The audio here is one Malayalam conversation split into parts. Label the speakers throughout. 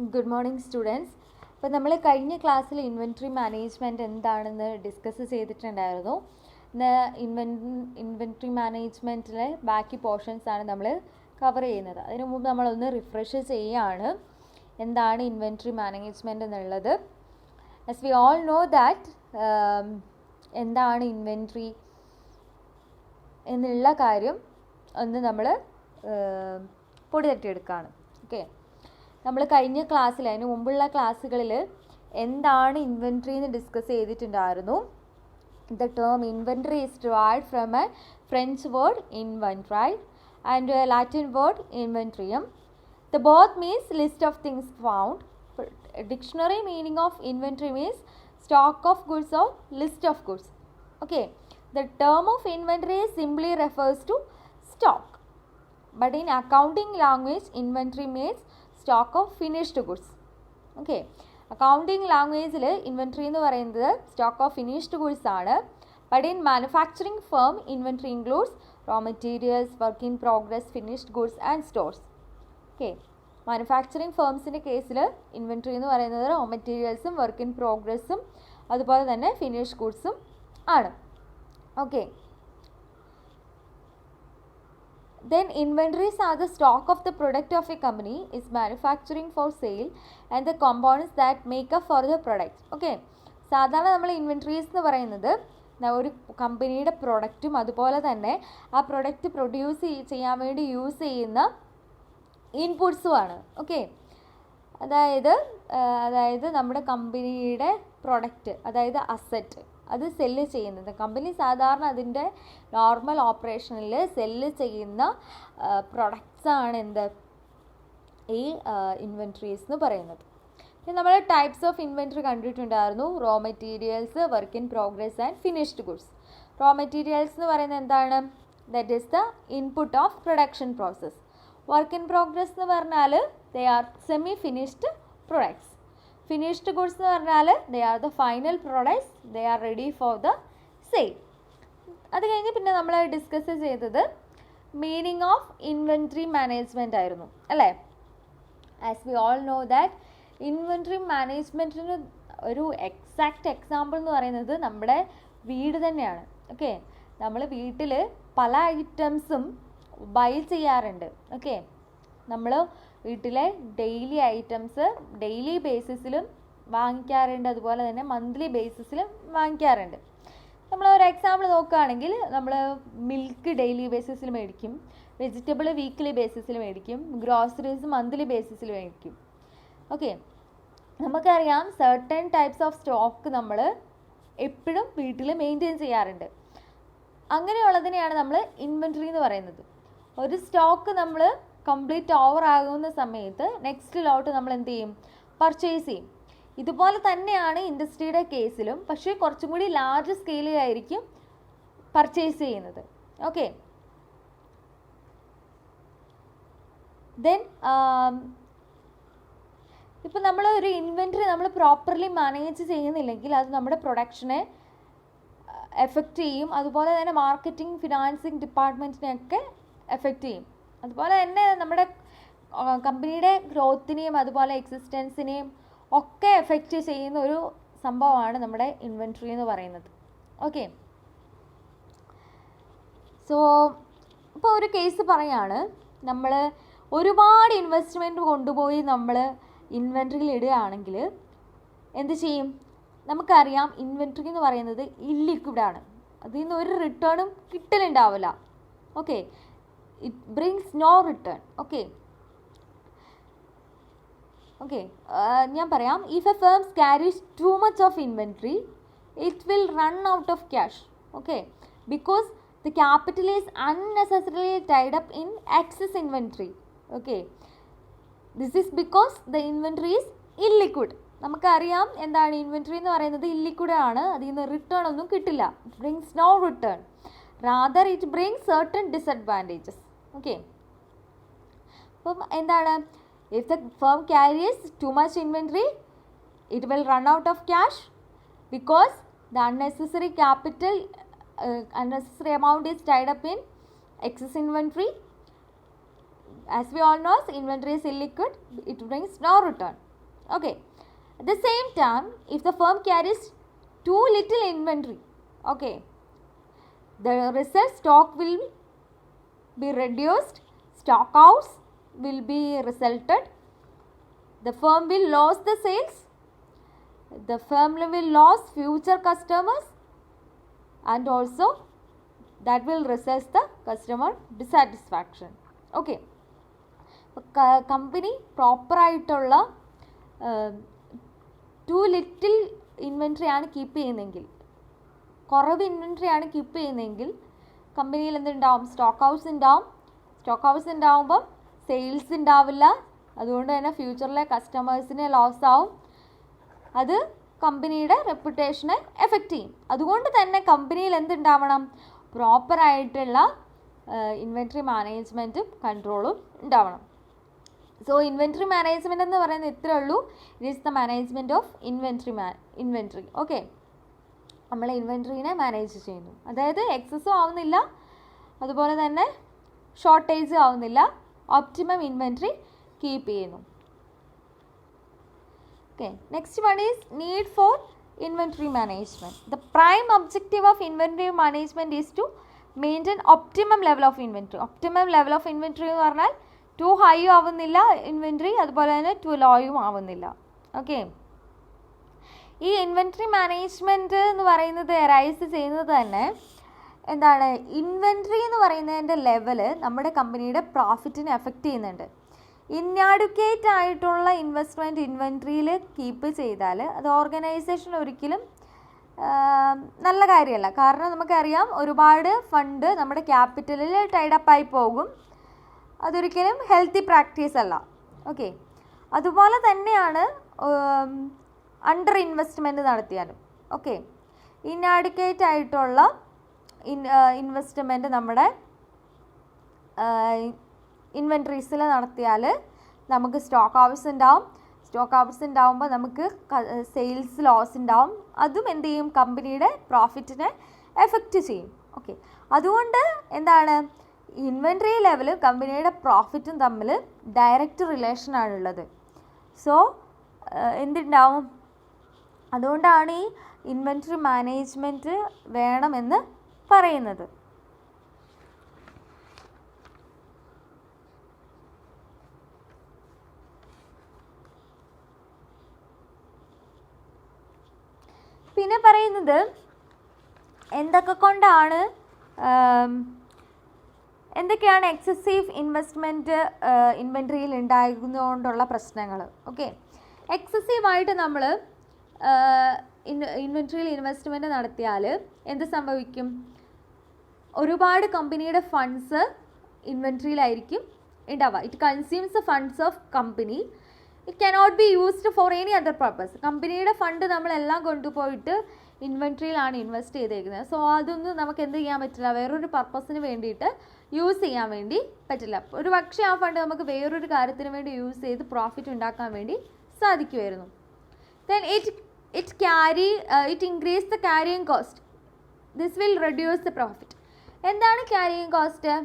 Speaker 1: Good morning students. അപ്പോൾ നമ്മൾ കഴിഞ്ഞ ക്ലാസ്സിൽ ഇൻവെൻട്രി മാനേജ്മെൻറ്റ് എന്താണെന്ന് ഡിസ്കസ് ചെയ്തിട്ടുണ്ടായിരുന്നു. ഇൻവെൻട്രി മാനേജ്മെൻറ്റിലെ ബാക്കി പോർഷൻസ് ആണ് നമ്മൾ കവർ ചെയ്യുന്നത്. അതിനു മുമ്പ് നമ്മളൊന്ന് റിഫ്രഷ് ചെയ്യുകയാണ് എന്താണ് ഇൻവെൻട്രി മാനേജ്മെൻറ്റ് എന്നുള്ളത്. As we all know that എന്താണ് ഇൻവെൻട്രി എന്നുള്ള കാര്യം ഒന്ന് നമ്മൾ പൊടി തട്ടിയെടുക്കുകയാണ്. ഓക്കെ, നമ്മൾ കഴിഞ്ഞ ക്ലാസ്സിൽ അതിന് മുമ്പുള്ള ക്ലാസ്സുകളിൽ എന്താണ് ഇൻവെൻട്രി എന്ന് ഡിസ്കസ് ചെയ്തിട്ടുണ്ടായിരുന്നു. The term inventory is derived from a French word ഇൻവെൻട്രൈ ആൻഡ് എ ലാറ്റിൻ വേർഡ് ഇൻവെൻട്രിയം. The both means list of things found. Dictionary meaning of inventory means stock of goods or list of goods. Okay, the term of inventory simply refers to stock, but in accounting language inventory means stock of finished goods. Okay, accounting language il inventory ennu parayunnathu stock of finished goods aanu, but in manufacturing firm inventory includes raw materials, work in progress, finished goods and stores. Okay, manufacturing firms ന്റെ കേസിൽ inventory എന്ന് പറയുന്നത് raw materials ഉം work in progress ഉം അതുപോലെ തന്നെ finished goods ഉം ആണ്. Okay, then inventories are the stock of the product of a company is manufacturing for sale and the components that make up for the product. Okay, സാധാരണ നമ്മൾ ഇൻവെൻട്രീസ് എന്ന് പറയുന്നത് ഒരു കമ്പനിയുടെ പ്രൊഡക്റ്റും അതുപോലെ തന്നെ ആ പ്രൊഡക്റ്റ് പ്രൊഡ്യൂസ് ചെയ്യാൻ വേണ്ടി യൂസ് ചെയ്യുന്ന ഇൻപുട്സുമാണ്. ഓക്കെ, അതായത് നമ്മുടെ കമ്പനിയുടെ പ്രൊഡക്റ്റ്, അതായത് അസറ്റ്, അത് സെല്ല് ചെയ്യുന്നത് കമ്പനി സാധാരണ അതിൻ്റെ നോർമൽ ഓപ്പറേഷനിൽ സെല്ല് ചെയ്യുന്ന പ്രൊഡക്ട്സാണ് ഈ ഇൻവെൻട്രീസ് എന്ന് പറയുന്നത്. നമ്മൾ ടൈപ്സ് ഓഫ് ഇൻവെൻട്രി കണ്ടിട്ടുണ്ടായിരുന്നു. Raw materials, work in progress and finished goods. Raw materials എന്ന് പറയുന്നത് എന്താണ്? That is the input of production process. Work in progress എന്ന് പറഞ്ഞാൽ they are semi finished products. Finished goods എന്ന് പറഞ്ഞാൽ they are the final products, they are ready for the sale. അത് കഴിഞ്ഞ് പിന്നെ നമ്മൾ ഡിസ്കസ് ചെയ്തത് മീനിങ് ഓഫ് ഇൻവെൻട്രി മാനേജ്മെൻ്റ് ആയിരുന്നു അല്ലേ. As we all know that inventory മാനേജ്മെൻറ്റിന് ഒരു എക്സാക്റ്റ് എക്സാമ്പിൾ എന്ന് പറയുന്നത് നമ്മുടെ വീട് തന്നെയാണ്. ഓക്കെ, നമ്മൾ വീട്ടിൽ പല ഐറ്റംസും ബൈ ചെയ്യാറുണ്ട്. ഓക്കെ, നമ്മൾ വീട്ടിലെ ഡെയിലി ഐറ്റംസ് ഡെയിലി ബേസിസിലും വാങ്ങിക്കാറുണ്ട്, അതുപോലെ തന്നെ മന്ത്ലി ബേസിസിലും വാങ്ങിക്കാറുണ്ട്. നമ്മൾ ഒരു എക്സാമ്പിൾ നോക്കുകയാണെങ്കിൽ നമ്മൾ മിൽക്ക് ഡെയിലി ബേസിസിൽ മേടിക്കും, വെജിറ്റബിൾ വീക്ക്ലി ബേസിസിൽ മേടിക്കും, ഗ്രോസറീസ് മന്ത്ലി ബേസിസിൽ മേടിക്കും. ഓക്കെ, നമുക്കറിയാം സർട്ടൻ ടൈപ്സ് ഓഫ് സ്റ്റോക്ക് നമ്മൾ എപ്പോഴും വീട്ടിൽ മെയിൻറ്റെയിൻ ചെയ്യാറുണ്ട്. അങ്ങനെയുള്ളതിനെയാണ് നമ്മൾ ഇൻവെൻട്രി എന്ന് പറയുന്നത്. ഒരു സ്റ്റോക്ക് നമ്മൾ കംപ്ലീറ്റ് ഓവർ ആകുന്ന സമയത്ത് നെക്സ്റ്റ് ലോട്ട് നമ്മൾ എന്ത് ചെയ്യും? പർച്ചേസ് ചെയ്യും. ഇതുപോലെ തന്നെയാണ് ഇൻഡസ്ട്രിയുടെ കേസിലും, പക്ഷേ കുറച്ചും കൂടി ലാർജ് സ്കെയിലിലായിരിക്കും പർച്ചേസ് ചെയ്യുന്നത്. ഓക്കെ, ദെൻ ഇപ്പം നമ്മൾ ഒരു ഇൻവെൻട്രി നമ്മൾ പ്രോപ്പർലി മാനേജ് ചെയ്യുന്നില്ലെങ്കിൽ അത് നമ്മുടെ പ്രൊഡക്ഷനെ എഫക്റ്റ് ചെയ്യും, അതുപോലെ തന്നെ മാർക്കറ്റിംഗ്, ഫിനാൻസിങ് ഡിപ്പാർട്ട്മെൻറ്റിനെയൊക്കെ എഫക്റ്റ് ചെയ്യും. അതുപോലെ തന്നെ നമ്മുടെ കമ്പനിയുടെ ഗ്രോത്തിനെയും അതുപോലെ എക്സിസ്റ്റൻസിനെയും ഒക്കെ എഫക്റ്റ് ചെയ്യുന്ന ഒരു സംഭവമാണ് നമ്മുടെ ഇൻവെൻട്രി എന്ന് പറയുന്നത്. ഓക്കെ, സോ ഇപ്പോൾ ഒരു കേസ് പറയാണ്, നമ്മൾ ഒരുപാട് ഇൻവെസ്റ്റ്മെൻറ്റ് കൊണ്ടുപോയി നമ്മൾ ഇൻവെൻട്രിയിൽ ഇടുകയാണെങ്കിൽ എന്ത് ചെയ്യും? നമുക്കറിയാം ഇൻവെൻട്രി എന്ന് പറയുന്നത് ഇല്ലിക്വിഡാണ്. അതിൽ നിന്ന് ഒരു റിട്ടേണും കിട്ടലുണ്ടാവില്ല. Okay, it brings no return. Okay, ഞാൻ പറയാം, if a firm carries too much of inventory it will run out of cash. Okay, because the capital is unnecessarily tied up in excess inventory. Okay, this is because the inventory is illiquid. നമുക്കറിയാം എന്താണ് ഇൻവെൻട്രി എന്ന് പറയുന്നത് ഇല്ലിക്വിഡ് ആണ്. അതിൽ നിന്ന് റിട്ടേൺ ഒന്നും കിട്ടില്ല. It brings no return, rather it brings certain disadvantages. Okay, അപ്പം എന്താണ്? If the firm carries too much inventory it will run out of cash because the unnecessary capital unnecessary amount is tied up in excess inventory. As we all know, inventory is illiquid, it brings no return. Okay. At the same time, if the firm carries too little inventory, okay, the result stock will be reduced, stock outs will be resulted, the firm will lose the sales, the firm will lose future customers, and also that will result the customer dissatisfaction. Okay. Company പ്രോപ്പറായിട്ടുള്ള ടു ലിറ്റിൽ ഇൻവെൻട്രി ആണ് കീപ്പ് ചെയ്യുന്നതെങ്കിൽ, കുറവ് ഇൻവെൻട്രി ആണ് കീപ്പ് ചെയ്യുന്നതെങ്കിൽ കമ്പനിയിൽ എന്തുണ്ടാവും? സ്റ്റോക്ക് ഹൗസ് ഉണ്ടാവും. സ്റ്റോക്ക് ഹൗസ് ഉണ്ടാവുമ്പം സെയിൽസ് ഉണ്ടാവില്ല. അതുകൊണ്ട് തന്നെ ഫ്യൂച്ചറിലെ കസ്റ്റമേഴ്സിന് ലോസ് ആവും. അത് കമ്പനിയുടെ റെപ്യൂട്ടേഷനെ എഫക്റ്റ് ചെയ്യും. അതുകൊണ്ട് തന്നെ കമ്പനിയിൽ എന്തുണ്ടാവണം? പ്രോപ്പറായിട്ടുള്ള ഇൻവെൻട്രി മാനേജ്മെൻറ്റും കൺട്രോളും ഉണ്ടാവണം. സോ ഇൻവെൻട്രി മാനേജ്മെൻറ്റ് എന്ന് പറയുന്നത് ഇത്രേ ഉള്ളൂ. It is the management of inventory. Okay, നമ്മൾ ഇൻവെൻട്രീനെ മാനേജ് ചെയ്യുന്നു. അതായത് എക്സസും ആവുന്നില്ല, അതുപോലെ തന്നെ ഷോർട്ടേജും ആവുന്നില്ല. ഒപ്റ്റിമം ഇൻവെൻട്രി കീപ്പ് ചെയ്യുന്നു. Okay, next one is need for inventory management. The prime objective of inventory management is to maintain optimum level of inventory. Optimum level of inventory എന്ന് പറഞ്ഞാൽ ടു ഹൈയും ആവുന്നില്ല ഇൻവെൻട്രി, അതുപോലെ തന്നെ ടു ലോയും ആവുന്നില്ല. ഓക്കെ, ഈ ഇൻവെൻട്രി മാനേജ്മെൻറ്റ് എന്ന് പറയുന്നത് അറൈസ് ചെയ്യുന്നത് തന്നെ എന്താണ്? ഇൻവെൻട്രി എന്ന് പറയുന്നതിൻ്റെ ലെവല് നമ്മുടെ കമ്പനിയുടെ പ്രോഫിറ്റിനെ എഫക്റ്റ് ചെയ്യുന്നുണ്ട്. ഇന്നാഡുക്കേറ്റ് ആയിട്ടുള്ള ഇൻവെസ്റ്റ്മെൻറ്റ് ഇൻവെൻട്രിയിൽ കീപ്പ് ചെയ്താൽ അത് ഓർഗനൈസേഷൻ ഒരിക്കലും നല്ല കാര്യമല്ല. കാരണം നമുക്കറിയാം ഒരുപാട് ഫണ്ട് നമ്മുടെ ക്യാപിറ്റലിൽ ടൈഡപ്പായി പോകും. അതൊരിക്കലും ഹെൽത്തി പ്രാക്ടീസ് അല്ല. ഓക്കെ, അതുപോലെ തന്നെയാണ് അണ്ടർ ഇൻവെസ്റ്റ്മെൻറ്റ് നടത്തിയാലും. ഓക്കെ, ഇന്നാഡുക്കേറ്റ് ആയിട്ടുള്ള ഇൻവെസ്റ്റ്മെൻറ്റ് നമ്മുടെ ഇൻവെൻട്രീസിൽ നടത്തിയാൽ നമുക്ക് സ്റ്റോക്ക് ഹൗസ് ഉണ്ടാവും. സ്റ്റോക്ക് ഹൗസ് ഉണ്ടാവുമ്പോൾ നമുക്ക് സെയിൽസ് ലോസ് ഉണ്ടാവും. അതും എന്ത് ചെയ്യും? കമ്പനിയുടെ പ്രോഫിറ്റിനെ എഫക്റ്റ് ചെയ്യും. ഓക്കെ, അതുകൊണ്ട് എന്താണ്? ഇൻവെൻട്രി ലെവലും കമ്പനിയുടെ പ്രോഫിറ്റും തമ്മിൽ ഡയറക്റ്റ് റിലേഷനാണുള്ളത്. സോ എന്തുണ്ടാവും? അതുകൊണ്ടാണ് ഈ ഇൻവെൻട്രി മാനേജ്മെൻറ്റ് വേണമെന്ന് പറയുന്നത്. പിന്നെ പറയുന്നത് എന്തൊക്കെയാണ് എക്സസീവ് ഇൻവെസ്റ്റ്മെൻറ്റ് ഇൻവെൻട്രിയിൽ ഉണ്ടാകുന്നതുകൊണ്ടുള്ള പ്രശ്നങ്ങൾ. ഓക്കെ, എക്സസീവായിട്ട് നമ്മൾ ഇൻവെൻട്രിയിൽ ഇൻവെസ്റ്റ്മെൻറ്റ് നടത്തിയാൽ എന്ത് സംഭവിക്കും? ഒരുപാട് കമ്പനിയുടെ ഫണ്ട്സ് ഇൻവെൻട്രിയിലായിരിക്കും ഉണ്ടാവുക. It consumes funds of company. It cannot be used for any other purpose. കമ്പനിയുടെ ഫണ്ട് നമ്മളെല്ലാം കൊണ്ടുപോയിട്ട് ഇൻവെൻട്രിയിലാണ് ഇൻവെസ്റ്റ് ചെയ്തേക്കുന്നത്. സോ അതൊന്നും നമുക്ക് എന്ത് ചെയ്യാൻ പറ്റില്ല? വേറൊരു പർപ്പസിന് വേണ്ടിയിട്ട് യൂസ് ചെയ്യാൻ വേണ്ടി പറ്റില്ല. ഒരു പക്ഷേ ആ ഫണ്ട് നമുക്ക് വേറൊരു കാര്യത്തിന് വേണ്ടി യൂസ് ചെയ്ത് പ്രോഫിറ്റ് ഉണ്ടാക്കാൻ വേണ്ടി സാധിക്കുമായിരുന്നു. Then it increase the carrying cost. This will reduce the profit. എന്താണ് ക്യാരിയിങ് കോസ്റ്റ്?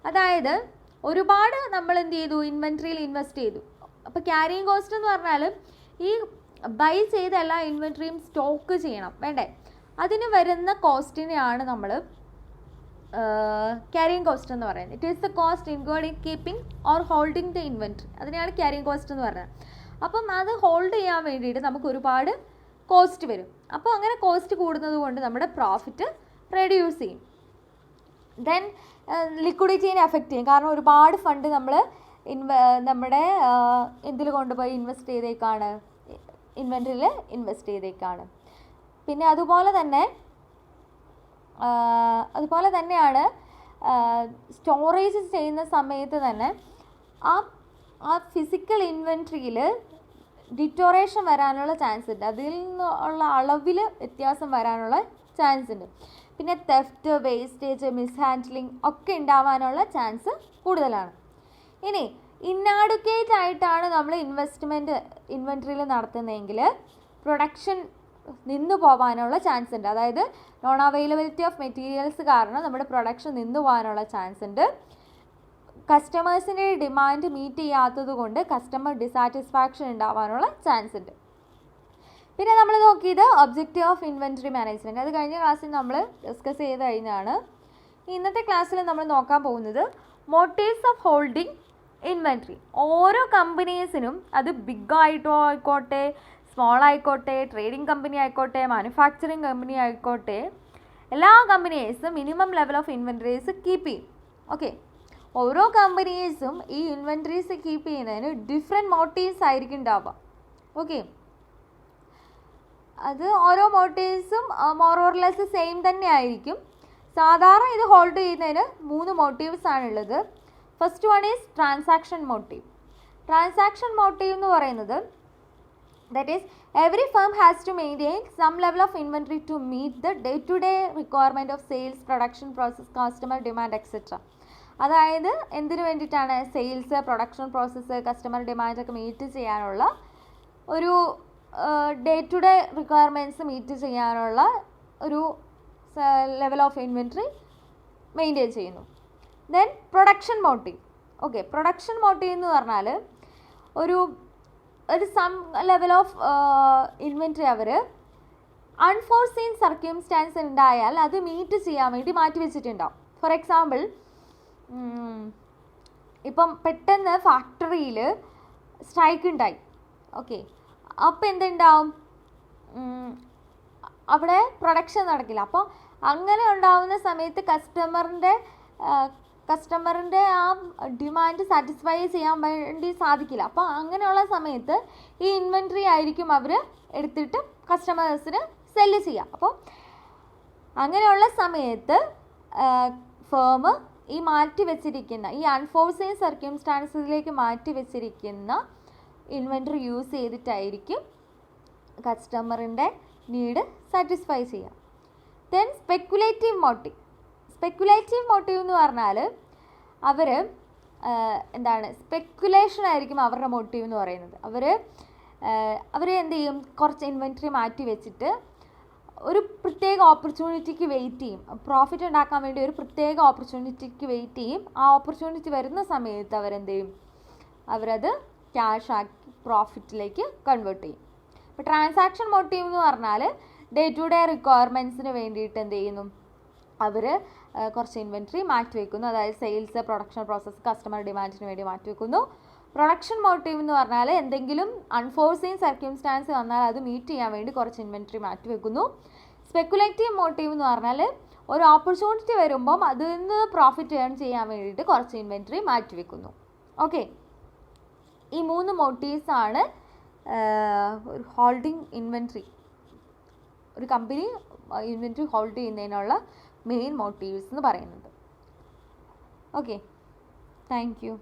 Speaker 1: അതായത് ഒരുപാട് നമ്മൾ എന്ത് ചെയ്തു? ഇൻവെൻട്രിയിൽ ഇൻവെസ്റ്റ് ചെയ്തു. അപ്പോൾ ക്യാരിയിങ് കോസ്റ്റ് എന്ന് പറഞ്ഞാൽ ഈ ബൈ ചെയ്ത എല്ലാ ഇൻവെൻട്രിയും സ്റ്റോക്ക് ചെയ്യണം, വേണ്ടേ? അതിന് വരുന്ന കോസ്റ്റിനെയാണ് നമ്മൾ ക്യാരിയിങ് കോസ്റ്റ് എന്ന് പറയുന്നത്. It is the cost include in keeping or holding the inventory. അതിനെയാണ് ക്യാരിയിങ് കോസ്റ്റ് എന്ന് പറയുന്നത്. അപ്പം അത് ഹോൾഡ് ചെയ്യാൻ വേണ്ടിയിട്ട് നമുക്ക് ഒരുപാട് കോസ്റ്റ് വരും. അപ്പോൾ അങ്ങനെ കോസ്റ്റ് കൂടുന്നത് കൊണ്ട് നമ്മുടെ പ്രോഫിറ്റ് റെഡ്യൂസ് ചെയ്യും. ദെൻ ലിക്വിഡിറ്റീനെ എഫക്റ്റ് ചെയ്യും. കാരണം ഒരുപാട് ഫണ്ട് നമ്മൾ നമ്മുടെ എന്തിൽ കൊണ്ടുപോയി ഇൻവെസ്റ്റ് ചെയ്തേക്കാണ്? ഇൻവെൻട്രിയിൽ ഇൻവെസ്റ്റ് ചെയ്തേക്കാണ്. പിന്നെ അതുപോലെ തന്നെയാണ് സ്റ്റോറേജ് ചെയ്യുന്ന സമയത്ത് തന്നെ ആ ഫിസിക്കൽ ഇൻവെൻട്രിയിൽ ഡിറ്റോറേഷൻ വരാനുള്ള ചാൻസ് ഉണ്ട്. അതിൽ നിന്നുള്ള അളവിൽ വ്യത്യാസം വരാനുള്ള ചാൻസ് ഉണ്ട്. പിന്നെ തെഫ്റ്റ്, വേസ്റ്റേജ്, മിസ്ഹാൻഡ്ലിങ് ഒക്കെ ഉണ്ടാവാനുള്ള ചാൻസ് കൂടുതലാണ്. ഇനി ഇന്നാഡുക്കേറ്റ് ആയിട്ടാണ് നമ്മൾ ഇൻവെൻട്രിയിൽ നടത്തുന്നതെങ്കിൽ പ്രൊഡക്ഷൻ നിന്നു പോകാനുള്ള ചാൻസ് ഉണ്ട്. അതായത് നോൺ അവൈലബിലിറ്റി ഓഫ് മെറ്റീരിയൽസ് കാരണം നമ്മുടെ പ്രൊഡക്ഷൻ നിന്നു പോകാനുള്ള ചാൻസ് ഉണ്ട്. കസ്റ്റമേഴ്സിൻ്റെ ഡിമാൻഡ് മീറ്റ് ചെയ്യാത്തത് കൊണ്ട് കസ്റ്റമർ ഡിസാറ്റിസ്ഫാക്ഷൻ ഉണ്ടാവാനുള്ള ചാൻസ് ഉണ്ട്. പിന്നെ നമ്മൾ നോക്കിയത് ഒബ്ജക്റ്റീവ് ഓഫ് ഇൻവെൻറ്ററി മാനേജ്മെൻറ്റ്. അത് കഴിഞ്ഞ ക്ലാസ്സിൽ നമ്മൾ ഡിസ്കസ് ചെയ്ത് കഴിഞ്ഞാണ്. ഇന്നത്തെ ക്ലാസ്സിൽ നമ്മൾ നോക്കാൻ പോകുന്നത് മോട്ടീവ്സ് ഓഫ് ഹോൾഡിംഗ് ഇൻവെൻറ്ററി. ഓരോ കമ്പനീസിനും, അത് ബിഗ് ആയിക്കോട്ടെ, സ്മോൾ ആയിക്കോട്ടെ, ട്രേഡിംഗ് കമ്പനി ആയിക്കോട്ടെ, മാനുഫാക്ചറിങ് കമ്പനി ആയിക്കോട്ടെ, എല്ലാ കമ്പനീസും minimum level of inventories keep ചെയ്യും. ഓക്കെ, ഓരോ കമ്പനീസും ഈ ഇൻവെൻറ്ററീസ് കീപ്പ് ചെയ്യുന്നതിന് ഡിഫറെൻറ്റ് മോട്ടീവ്സ് ആയിരിക്കും ഉണ്ടാവുക. ഓക്കെ, അത് ഓരോ മോട്ടീവ്സും മോർ ഓർ ലെസ് സെയിം തന്നെ ആയിരിക്കും. സാധാരണ ഇത് ഹോൾഡ് ചെയ്യുന്നതിന് 3 മോട്ടീവ്സ് ആണുള്ളത്. First one is transaction motive. Transaction motive എന്ന് പറയുന്നത് that is every firm has to maintain some level of inventory to meet the day-to-day requirement of sales, production process, customer demand etc. അതായത് എന്തിനു വേണ്ടിയിട്ടാണ്? Sales, production process, customer demand ഒക്കെ മീറ്റ് ചെയ്യാനുള്ള ഒരു day to day requirements meet ചെയ്യാനുള്ള ഒരു ലെവൽ ഓഫ് ഇൻവെൻറ്ററി മെയിൻറ്റെയിൻ ചെയ്യുന്നു. Then production motive. Okay, production motive എന്ന് പറഞ്ഞാൽ ഒരു സം ലെവൽ ഓഫ് ഇൻവെൻറ്ററി അവർ അൺഫോർസീൻ സർക്യൂംസ്റ്റാൻസ് ഉണ്ടായാൽ അത് മീറ്റ് ചെയ്യാൻ വേണ്ടി മാറ്റി വെച്ചിട്ടുണ്ടാവും. ഫോർ എക്സാമ്പിൾ, ഇപ്പം പെട്ടെന്ന് ഫാക്ടറിയിൽ സ്ട്രൈക്ക് ഉണ്ടായി. ഓക്കെ, അപ്പോൾ എന്തുണ്ടാവും? അവിടെ പ്രൊഡക്ഷൻ നടക്കില്ല. അപ്പോൾ അങ്ങനെ ഉണ്ടാവുന്ന സമയത്ത് കസ്റ്റമറിൻ്റെ ആ ഡിമാൻഡ് സാറ്റിസ്ഫൈ ചെയ്യാൻ വേണ്ടി സാധിക്കില്ല. അപ്പോൾ അങ്ങനെയുള്ള സമയത്ത് ഈ ഇൻവെൻറ്ററി ആയിരിക്കും അവർ എടുത്തിട്ട് കസ്റ്റമേഴ്സിന് സെല്ല് ചെയ്യുക. അപ്പോൾ അങ്ങനെയുള്ള സമയത്ത് ഫേം ഈ മാറ്റി വെച്ചിരിക്കുന്ന, ഈ അൺഫോഴ്സീൻ സർക്യൂംസ്റ്റാൻസിലേക്ക് മാറ്റി വെച്ചിരിക്കുന്ന ഇൻവെൻറ്ററി യൂസ് ചെയ്തിട്ടായിരിക്കും കസ്റ്റമറിൻ്റെ നീഡ് സാറ്റിസ്ഫൈ ചെയ്യുക. Then speculative motive. Speculative motive എന്ന് പറഞ്ഞാൽ അവർ എന്താണ്, സ്പെക്കുലേഷൻ ആയിരിക്കും അവരുടെ മോട്ടീവ് എന്ന് പറയുന്നത്. അവർ എന്ത് ചെയ്യും? കുറച്ച് ഇൻവെൻറ്ററി മാറ്റി വെച്ചിട്ട് ഒരു പ്രത്യേക ഓപ്പർച്യൂണിറ്റിക്ക് വെയിറ്റ് ചെയ്യും. പ്രോഫിറ്റ് ഉണ്ടാക്കാൻ വേണ്ടി ഒരു പ്രത്യേക ഓപ്പർച്യൂണിറ്റിക്ക് വെയിറ്റ് ചെയ്യും. ആ ഓപ്പർച്യൂണിറ്റി വരുന്ന സമയത്ത് അവരെന്ത് ചെയ്യും? അവരത് ക്യാഷ് ആക്കി പ്രോഫിറ്റിലേക്ക് കൺവേർട്ട് ചെയ്യും. ഇപ്പോൾ ട്രാൻസാക്ഷൻ മോട്ടീവ് എന്ന് പറഞ്ഞാൽ ഡേ ടു ഡേ റിക്വയർമെൻറ്റ്സിന് വേണ്ടിയിട്ട് എന്ത് ചെയ്യുന്നു? അവർ കുറച്ച് ഇൻവെൻറ്ററി മാറ്റി വയ്ക്കുന്നു. അതായത് സെയിൽസ്, പ്രൊഡക്ഷൻ പ്രോസസ്സ്, കസ്റ്റമർ ഡിമാൻഡിന് വേണ്ടി മാറ്റി വയ്ക്കുന്നു. പ്രൊഡക്ഷൻ മോട്ടീവ് എന്ന് പറഞ്ഞാൽ എന്തെങ്കിലും അൺഫോർസീൻ സർക്യൂംസ്റ്റാൻസ് വന്നാൽ അത് മീറ്റ് ചെയ്യാൻ വേണ്ടി കുറച്ച് ഇൻവെൻറ്ററി മാറ്റി വയ്ക്കുന്നു. സ്പെക്കുലേറ്റീവ് മോട്ടീവ് എന്ന് പറഞ്ഞാൽ ഒരു ഓപ്പർച്യൂണിറ്റി വരുമ്പം അതിൽ നിന്ന് പ്രോഫിറ്റ് ഏൺ ചെയ്യാൻ വേണ്ടിയിട്ട് കുറച്ച് ഇൻവെൻറ്ററി മാറ്റി വയ്ക്കുന്നു. ഓക്കെ, ഈ 3 മോട്ടീവ്സാണ് ഒരു ഹോൾഡിംഗ് ഇൻവെൻറ്ററി, ഒരു കമ്പനി ഇൻവെൻറ്ററി ഹോൾഡ് ചെയ്യുന്നതിനുള്ള മെയിൻ മോട്ടീവ്സ് എന്ന് പറയുന്നത്. Okay, thank you.